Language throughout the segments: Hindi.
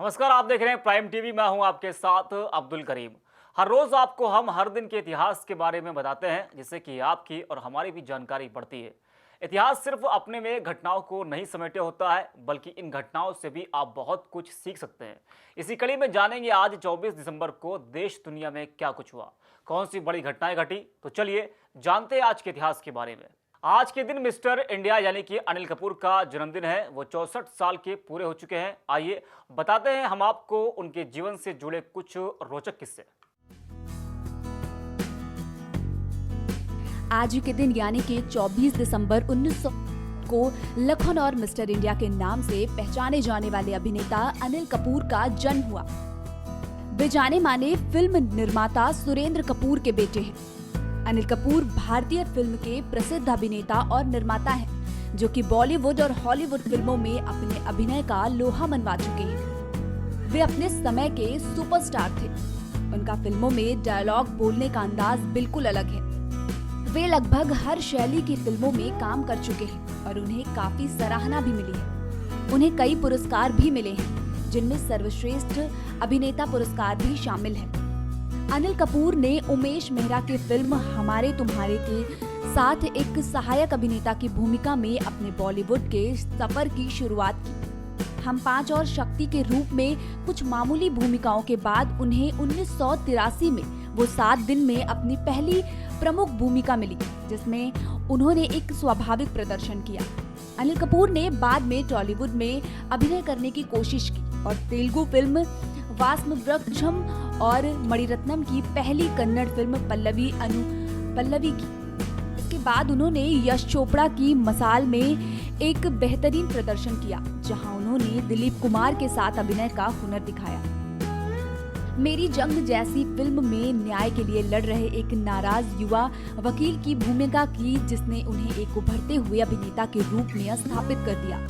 नमस्कार, आप देख रहे हैं प्राइम टीवी। मैं हूं आपके साथ अब्दुल करीम। हर रोज आपको हम हर दिन के इतिहास के बारे में बताते हैं, जिससे कि आपकी और हमारी भी जानकारी बढ़ती है। इतिहास सिर्फ अपने में घटनाओं को नहीं समेटे होता है, बल्कि इन घटनाओं से भी आप बहुत कुछ सीख सकते हैं। इसी कड़ी में जानेंगे आज 24 दिसंबर को देश दुनिया में क्या कुछ हुआ, कौन सी बड़ी घटनाएं घटी। तो चलिए जानते हैं आज के इतिहास के बारे में। आज के दिन मिस्टर इंडिया यानी कि अनिल कपूर का जन्मदिन है। वो 64 साल के पूरे हो चुके हैं। आइए बताते हैं हम आपको उनके जीवन से जुड़े कुछ रोचक किस्से। आज के दिन यानी कि 24 दिसंबर 1900 को लखन और मिस्टर इंडिया के नाम से पहचाने जाने वाले अभिनेता अनिल कपूर का जन्म हुआ। वे जाने माने फिल्म निर्माता सुरेंद्र कपूर के बेटे हैं। अनिल कपूर भारतीय फिल्म के प्रसिद्ध अभिनेता और निर्माता हैं, जो कि बॉलीवुड और हॉलीवुड फिल्मों में अपने अभिनय का लोहा मनवा चुके हैं। वे अपने समय के सुपरस्टार थे। उनका फिल्मों में डायलॉग बोलने का अंदाज बिल्कुल अलग है। वे लगभग हर शैली की फिल्मों में काम कर चुके हैं और उन्हें काफी सराहना भी मिली है। उन्हें कई पुरस्कार भी मिले हैं, जिनमें सर्वश्रेष्ठ अभिनेता पुरस्कार भी शामिल है। अनिल कपूर ने उमेश मेहरा की फिल्म हमारे तुम्हारे के साथ एक सहायक अभिनेता की भूमिका में अपने बॉलीवुड के सफर की शुरुआत की। हम पांच और शक्ति के रूप में कुछ मामूली भूमिकाओं के बाद उन्हें 1983 में वो 7 दिन में अपनी पहली प्रमुख भूमिका मिली, जिसमें उन्होंने एक स्वाभाविक प्रदर्शन किया। अनिल कपूर ने बाद में टॉलीवुड में अभिनय करने की कोशिश की और तेलुगु फिल्म वास्मवृक्षम और मणिरत्नम की पहली कन्नड़ फिल्म पल्लवी की। इसके बाद उन्होंने यश चोपड़ा की मसाल में एक बेहतरीन प्रदर्शन किया, जहां उन्होंने दिलीप कुमार के साथ अभिनय का हुनर दिखाया। मेरी जंग जैसी फिल्म में न्याय के लिए लड़ रहे एक नाराज युवा वकील की भूमिका की, जिसने उन्हें एक उभरते हुए अभिनेता के रूप में स्थापित कर दिया।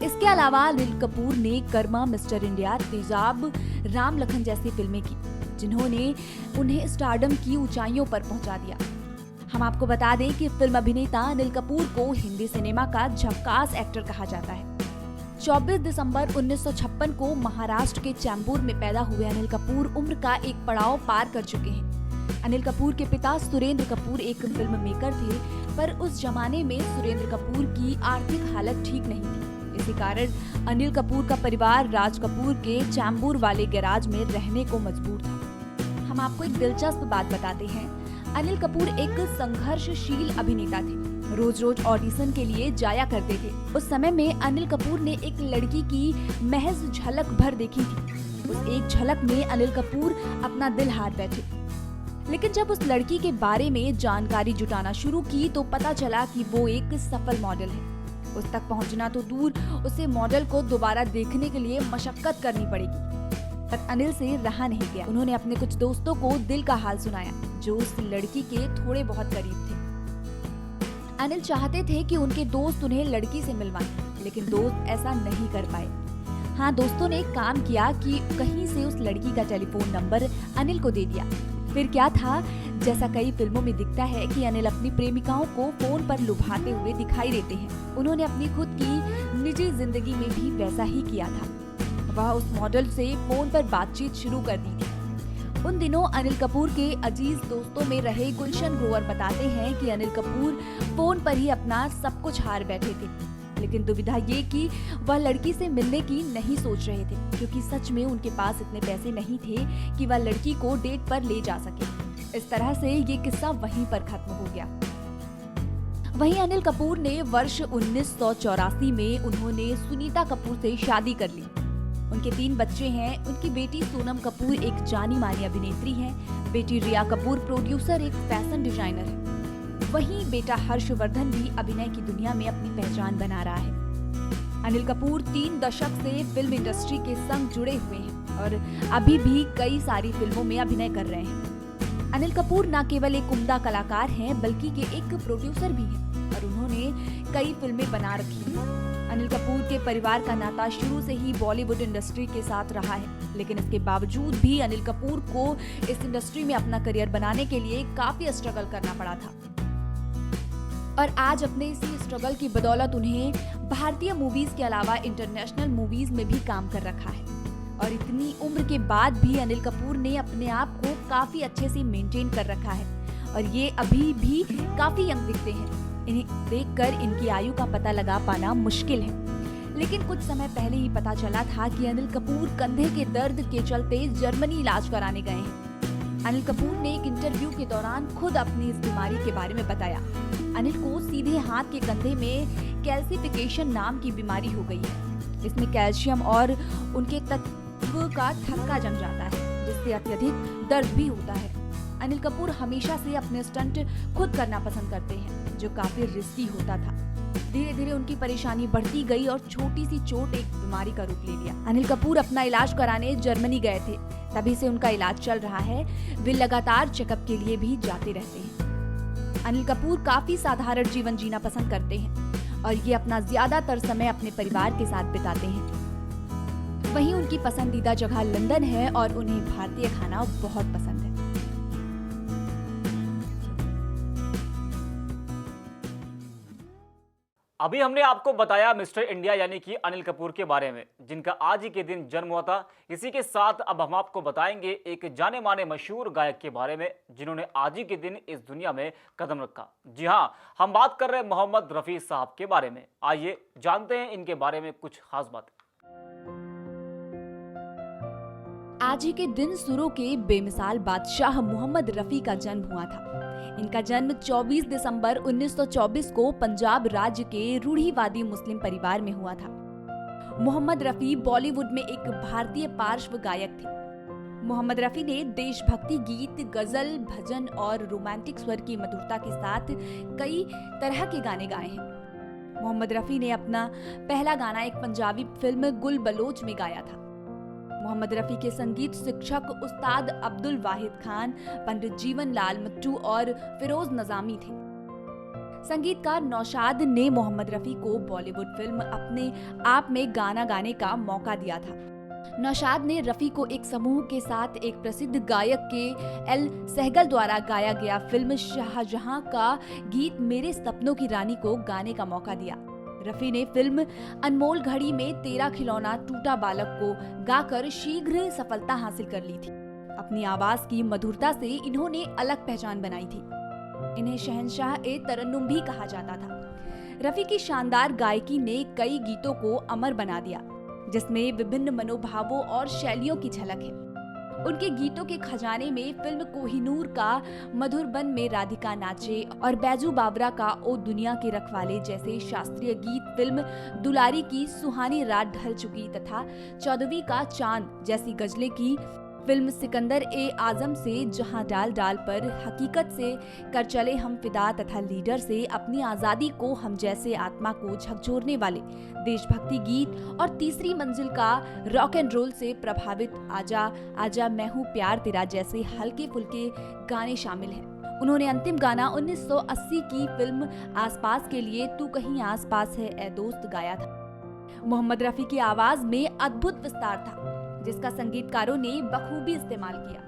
इसके अलावा अनिल कपूर ने कर्मा, मिस्टर इंडिया, तेजाब, राम लखन जैसी फिल्में की, जिन्होंने उन्हें स्टारडम की ऊंचाइयों पर पहुंचा दिया। हम आपको बता दें कि फिल्म अभिनेता अनिल कपूर को हिंदी सिनेमा का झक्कास एक्टर कहा जाता है। 24 दिसंबर 1956 को महाराष्ट्र के चैम्बूर में पैदा हुए अनिल कपूर उम्र का एक पड़ाव पार कर चुके हैं। अनिल कपूर के पिता सुरेंद्र कपूर एक फिल्म मेकर थे, पर उस जमाने में सुरेंद्र कपूर की आर्थिक हालत ठीक नहीं थी। इसी कारण अनिल कपूर का परिवार राज कपूर के चैम्बूर वाले गैराज में रहने को मजबूर था। हम आपको एक दिलचस्प बात बताते हैं। अनिल कपूर एक संघर्षशील अभिनेता थे। रोज रोज ऑडिशन के लिए जाया करते थे। उस समय में अनिल कपूर ने एक लड़की की महज झलक भर देखी थी। उस एक झलक में अनिल कपूर अपना दिल हार बैठे। लेकिन जब उस लड़की के बारे में जानकारी जुटाना शुरू की तो पता चला कि वो एक सफल मॉडल है। उस तक पहुंचना तो दूर, उसे मॉडल को दोबारा देखने के लिए मशक्कत करनी पड़ेगी। पर अनिल से रहा नहीं गया। उन्होंने अपने कुछ दोस्तों को दिल का हाल सुनाया, जो उस लड़की के थोड़े बहुत करीब थे। अनिल चाहते थे कि उनके दोस्त उन्हें लड़की से मिलवाएं, लेकिन दोस्त ऐसा नहीं कर पाए। हाँ, दोस्तों ने एक काम किया कि कहीं से उस लड़की का टेलीफोन नंबर अनिल को दे दिया। फिर क्या था, जैसा कई फिल्मों में दिखता है कि अनिल अपनी प्रेमिकाओं को फोन पर लुभाते हुए दिखाई देते हैं। उन्होंने अपनी खुद की निजी जिंदगी में भी वैसा ही किया था। वह उस मॉडल से फोन पर बातचीत शुरू कर दी थी। उन दिनों अनिल कपूर के अजीज दोस्तों में रहे गुलशन ग्रोवर बताते हैं कि अनिल कपूर फोन पर ही अपना सब कुछ हार बैठे थे। लेकिन दुविधा ये कि वह लड़की से मिलने की नहीं सोच रहे थे, क्योंकि सच में उनके पास इतने पैसे नहीं थे कि वह लड़की को डेट पर ले जा सके। इस तरह से ये किस्सा वहीं पर खत्म हो गया। वहीं अनिल कपूर ने वर्ष 1984 में उन्होंने सुनीता कपूर से शादी कर ली। उनके 3 बच्चे हैं। उनकी बेटी सोनम कपूर एक जानी मानी अभिनेत्री हैं। बेटी रिया कपूर प्रोड्यूसर, एक फैशन डिजाइनर है। वहीं बेटा हर्षवर्धन भी अभिनय की दुनिया में अपनी पहचान बना रहा है। अनिल कपूर 3 दशक से फिल्म इंडस्ट्री के संग जुड़े हुए हैं और अभी भी कई सारी फिल्मों में अभिनय कर रहे हैं। अनिल कपूर न केवल एक उम्दा कलाकार हैं, बल्कि के एक प्रोड्यूसर भी हैं और उन्होंने कई फिल्में बना रखी हैं। अनिल कपूर के परिवार का नाता शुरू से ही बॉलीवुड इंडस्ट्री के साथ रहा है, लेकिन इसके बावजूद भी अनिल कपूर को इस इंडस्ट्री में अपना करियर बनाने के लिए काफी स्ट्रगल करना पड़ा था। और आज अपने इसी स्ट्रगल की बदौलत उन्हें भारतीय मूवीज के अलावा इंटरनेशनल मूवीज में भी काम कर रखा है। और इतनी उम्र के बाद भी अनिल कपूर ने अपने आप को काफी अच्छे से मेंटेन कर रखा है और ये अभी भी काफी यंग दिखते हैं। इन्हें देखकर इनकी आयु का पता लगा पाना मुश्किल है, लेकिन कुछ समय पहले ही पता चला था कि अनिल कपूर कंधे के दर्द के चलते जर्मनी इलाज कराने गए हैं। अनिल कपूर ने एक इंटरव्यू के दौरान खुद अपनी इस बीमारी के बारे में बताया। अनिल को सीधे हाथ के कंधे में कैल्सिफिकेशन नाम की बीमारी हो गई है। इसमें कैल्शियम और उनके तत्व का थक्का जम जाता है, जिससे अत्यधिक दर्द भी होता है। अनिल कपूर हमेशा से अपने स्टंट खुद करना पसंद करते हैं, जो काफी रिस्की होता था। धीरे धीरे उनकी परेशानी बढ़ती गई और छोटी सी चोट एक बीमारी का रूप ले लिया। अनिल कपूर अपना इलाज कराने जर्मनी गए थे, तभी से उनका इलाज चल रहा है। वे लगातार चेकअप के लिए भी जाते रहते हैं। अनिल कपूर काफी साधारण जीवन जीना पसंद करते हैं और ये अपना ज्यादातर समय अपने परिवार के साथ बिताते हैं। वहीं उनकी पसंदीदा जगह लंदन है और उन्हें भारतीय खाना बहुत पसंद है। अभी हमने आपको बताया मिस्टर इंडिया यानी कि अनिल कपूर के बारे में, जिनका आज ही के दिन जन्म हुआ था। इसी के साथ अब हम आपको बताएंगे एक जाने माने मशहूर गायक के बारे में, जिन्होंने आज ही के दिन इस दुनिया में कदम रखा। जी हाँ, हम बात कर रहे हैं मोहम्मद रफी साहब के बारे में। आइए जानते हैं इनके बारे में कुछ खास बातें। आज ही के दिन सुरों के बेमिसाल बादशाह मोहम्मद रफी का जन्म हुआ था। इनका जन्म 24 दिसंबर 1924 को पंजाब राज्य के रूढ़िवादी मुस्लिम परिवार में हुआ था। मोहम्मद रफी बॉलीवुड में एक भारतीय पार्श्व गायक थे। मोहम्मद रफी ने देशभक्ति गीत, गजल, भजन और रोमांटिक स्वर की मधुरता के साथ कई तरह के गाने गाए हैं। मोहम्मद रफी ने अपना पहला गाना एक पंजाबी फिल्म गुल बलोच में गाया था। मोहम्मद रफी के संगीत शिक्षक उस्ताद अब्दुल वाहिद खान, पंडित जीवन लाल मट्टू और फिरोज नजामी थे। संगीतकार नौशाद ने मोहम्मद रफी को बॉलीवुड फिल्म अपने आप में गाना गाने का मौका दिया था। नौशाद ने रफी को एक समूह के साथ एक प्रसिद्ध गायक के एल सहगल द्वारा गाया गया फिल्म शाहजहां का गीत मेरे सपनों की रानी को गाने का मौका दिया। रफी ने फिल्म अनमोल घड़ी में तेरा खिलौना टूटा बालक को गाकर शीघ्र सफलता हासिल कर ली थी। अपनी आवाज की मधुरता से इन्होंने अलग पहचान बनाई थी। इन्हें शहंशाह ए तरन्नुम भी कहा जाता था। रफी की शानदार गायकी ने कई गीतों को अमर बना दिया, जिसमें विभिन्न मनोभावों और शैलियों की झलक है। उनके गीतों के खजाने में फिल्म कोहिनूर का मधुर बन में राधिका नाचे और बैजू बावरा का ओ दुनिया के रखवाले जैसे शास्त्रीय गीत, फिल्म दुलारी की सुहानी रात ढल चुकी तथा चौदहवीं का चांद जैसी गजलें की, फिल्म सिकंदर ए आजम से जहां डाल डाल पर, हकीकत से कर चले हम फिदा तथा लीडर से अपनी आजादी को हम जैसे आत्मा को झकझोरने वाले देशभक्ति गीत और तीसरी मंजिल का रॉक एंड रोल से प्रभावित आजा आजा मैं हूँ प्यार तेरा जैसे हल्के फुल्के गाने शामिल हैं। उन्होंने अंतिम गाना 1980 की फिल्म आसपास के लिए तू कहीं आसपास है ए दोस्त गाया था। मोहम्मद रफी की आवाज में अद्भुत विस्तार था, जिसका संगीतकारों ने बखूबी इस्तेमाल किया।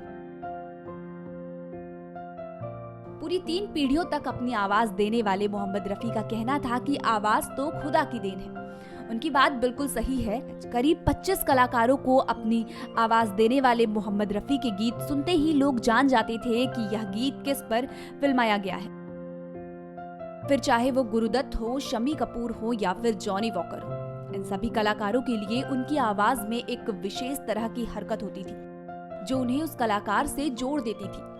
पूरी 3 पीढ़ियों तक अपनी आवाज देने वाले मोहम्मद रफी का कहना था कि आवाज तो खुदा की देन है। उनकी बात बिल्कुल सही है। करीब 25 कलाकारों को अपनी आवाज देने वाले मोहम्मद रफी के गीत सुनते ही लोग जान जाते थे कि यह गीत किस पर फिल्माया गया है। फिर चाहे वो गुरुदत्त हो, शम्मी कपूर हो या फिर जॉनी वॉकर हो, इन सभी कलाकारों के लिए उनकी आवाज में एक विशेष तरह की हरकत होती थी, जो उन्हें उस कलाकार से जोड़ देती थी।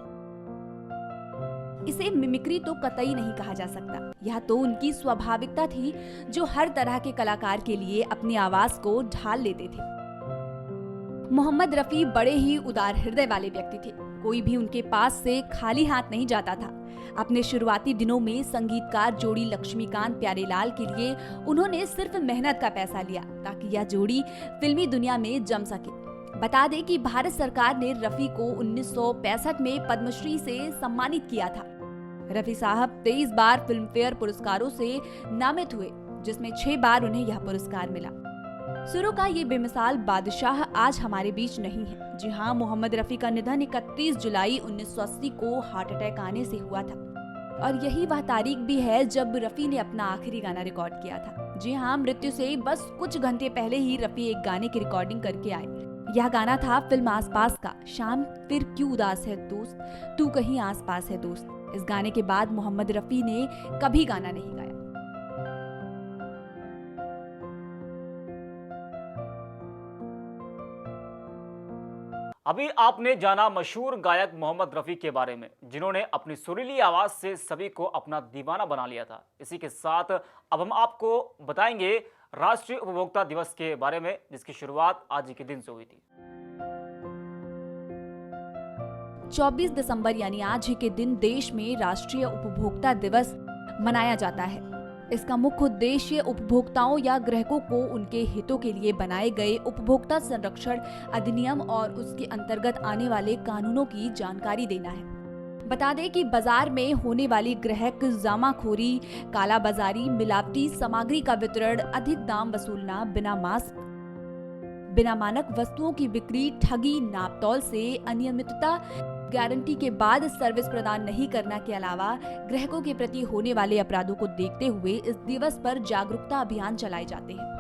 इसे मिमिक्री तो कतई नहीं कहा जा सकता। यह तो उनकी स्वाभाविकता थी, जो हर तरह के कलाकार के लिए अपनी आवाज को ढाल लेते थे। मोहम्मद रफी बड़े ही उदार हृदय वाले व्यक्ति थे। कोई भी उनके पास से खाली हाथ नहीं जाता था। अपने शुरुआती दिनों में संगीतकार जोड़ी लक्ष्मीकांत प्यारेलाल के लिए उन्होंने सिर्फ मेहनत का पैसा लिया ताकि यह जोड़ी फिल्मी दुनिया में जम सके। बता दें कि भारत सरकार ने रफी को 1965 में पद्मश्री से सम्मानित किया था। रफी साहब 23 बार फिल्म फेयर पुरस्कारों से नामित हुए, जिसमें 6 बार उन्हें यह पुरस्कार मिला। सुरों का ये बेमिसाल बादशाह आज हमारे बीच नहीं है। जी हाँ, मोहम्मद रफी का निधन 31 जुलाई 1980 को हार्ट अटैक आने से हुआ था और यही वह तारीख भी है जब रफी ने अपना आखिरी गाना रिकॉर्ड किया था। जी हाँ, मृत्यु से बस कुछ घंटे पहले ही रफी एक गाने की रिकॉर्डिंग करके आए। यह गाना था फिल्म आसपास का, शाम फिर क्यों उदास है दोस्त, तू कहीं आसपास है दोस्त। इस गाने के बाद मोहम्मद रफी ने कभी गाना नहीं गाया। अभी आपने जाना मशहूर गायक मोहम्मद रफ़ी के बारे में, जिन्होंने अपनी सुरीली आवाज़ से सभी को अपना दीवाना बना लिया था। इसी के साथ अब हम आपको बताएंगे राष्ट्रीय उपभोक्ता दिवस के बारे में, जिसकी शुरुआत आज ही के दिन से हुई थी। 24 दिसंबर यानी आज ही के दिन देश में राष्ट्रीय उपभोक्ता दिवस मनाया जाता है। इसका मुख्य उद्देश्य उपभोक्ताओं या ग्राहकों को उनके हितों के लिए बनाए गए उपभोक्ता संरक्षण अधिनियम और उसके अंतर्गत आने वाले कानूनों की जानकारी देना है। बता दें कि बाजार में होने वाली ग्राहक जमाखोरी, कालाबाजारी, मिलावटी सामग्री का वितरण, अधिक दाम वसूलना, बिना मास्क, बिना मानक वस्तुओं की बिक्री, ठगी, नापतोल से अनियमितता, गारंटी के बाद सर्विस प्रदान नहीं करना के अलावा ग्राहकों के प्रति होने वाले अपराधों को देखते हुए इस दिवस पर जागरूकता अभियान चलाए जाते हैं।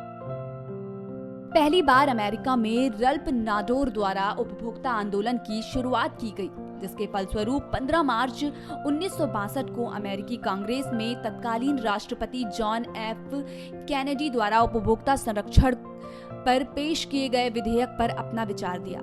पहली बार अमेरिका में रल्फ नाडोर द्वारा उपभोक्ता आंदोलन की शुरुआत की गई, जिसके फलस्वरूप 15 मार्च 1962 को अमेरिकी कांग्रेस में तत्कालीन राष्ट्रपति जॉन एफ कैनेडी द्वारा उपभोक्ता संरक्षण पर पेश किए गए विधेयक पर अपना विचार दिया।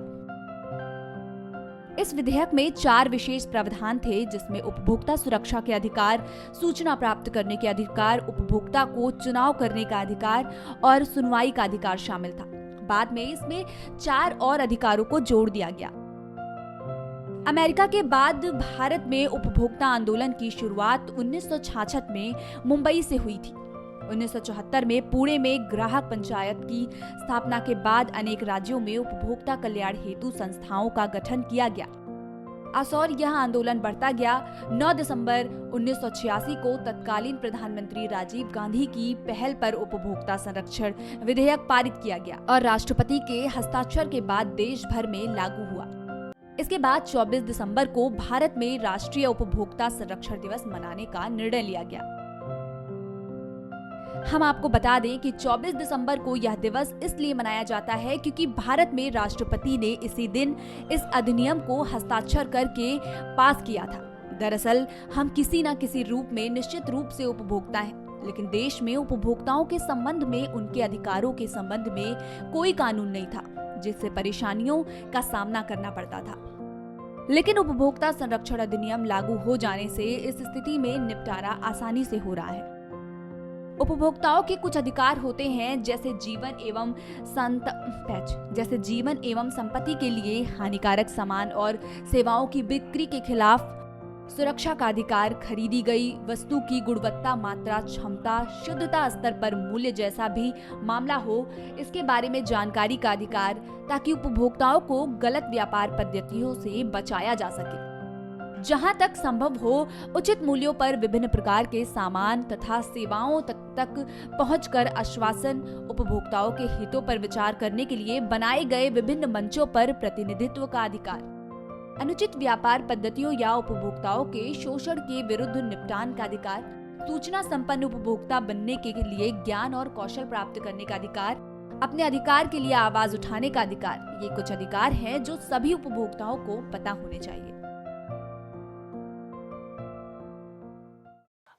इस विधेयक में 4 विशेष प्रावधान थे, जिसमें उपभोक्ता सुरक्षा के अधिकार, सूचना प्राप्त करने के अधिकार, उपभोक्ता को चुनाव करने का अधिकार और सुनवाई का अधिकार शामिल था। बाद में इसमें 4 और अधिकारों को जोड़ दिया गया। अमेरिका के बाद भारत में उपभोक्ता आंदोलन की शुरुआत 1966 में मुंबई से हुई थी। 1974 में पुणे में ग्राहक पंचायत की स्थापना के बाद अनेक राज्यों में उपभोक्ता कल्याण हेतु संस्थाओं का गठन किया गया। और यह आंदोलन बढ़ता गया। 9 दिसंबर 1986 को तत्कालीन प्रधानमंत्री राजीव गांधी की पहल पर उपभोक्ता संरक्षण विधेयक पारित किया गया और राष्ट्रपति के हस्ताक्षर के बाद देश भर में लागू हुआ। इसके बाद 24 दिसंबर को भारत में राष्ट्रीय उपभोक्ता संरक्षण दिवस मनाने का निर्णय लिया गया। हम आपको बता दें कि 24 दिसंबर को यह दिवस इसलिए मनाया जाता है क्योंकि भारत में राष्ट्रपति ने इसी दिन इस अधिनियम को हस्ताक्षर करके पास किया था। दरअसल हम किसी न किसी रूप में निश्चित रूप से उपभोक्ता हैं, लेकिन देश में उपभोक्ताओं के संबंध में, उनके अधिकारों के संबंध में कोई कानून नहीं था, जिससे परेशानियों का सामना करना पड़ता था। लेकिन उपभोक्ता संरक्षण अधिनियम लागू हो जाने से इस स्थिति में निपटारा आसानी से हो रहा है। उपभोक्ताओं के कुछ अधिकार होते हैं, जैसे जीवन एवं संपत्ति के लिए हानिकारक सामान और सेवाओं की बिक्री के खिलाफ सुरक्षा का अधिकार, खरीदी गई वस्तु की गुणवत्ता, मात्रा, क्षमता, शुद्धता स्तर पर मूल्य जैसा भी मामला हो, इसके बारे में जानकारी का अधिकार, ताकि उपभोक्ताओं को गलत व्यापार पद्धतियों से बचाया जा सके। जहां तक संभव हो उचित मूल्यों पर विभिन्न प्रकार के सामान तथा सेवाओं तक पहुंचकर आश्वासन, उपभोक्ताओं के हितों पर विचार करने के लिए बनाए गए विभिन्न मंचों पर प्रतिनिधित्व का अधिकार, अनुचित व्यापार पद्धतियों या उपभोक्ताओं के शोषण के विरुद्ध निपटान का अधिकार, सूचना संपन्न उपभोक्ता बनने के लिए ज्ञान और कौशल प्राप्त करने का अधिकार, अपने अधिकार के लिए आवाज उठाने का अधिकार। ये कुछ अधिकार हैं जो सभी उपभोक्ताओं को पता होने चाहिए।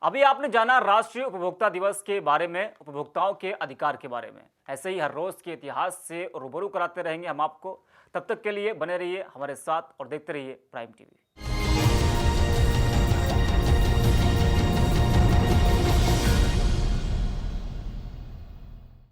अभी आपने जाना राष्ट्रीय उपभोक्ता दिवस के बारे में, उपभोक्ताओं के अधिकार के बारे में। ऐसे ही हर रोज के इतिहास से रूबरू कराते रहेंगे हम आपको। तब तक के लिए बने रहिए हमारे साथ और देखते रहिए प्राइम टीवी।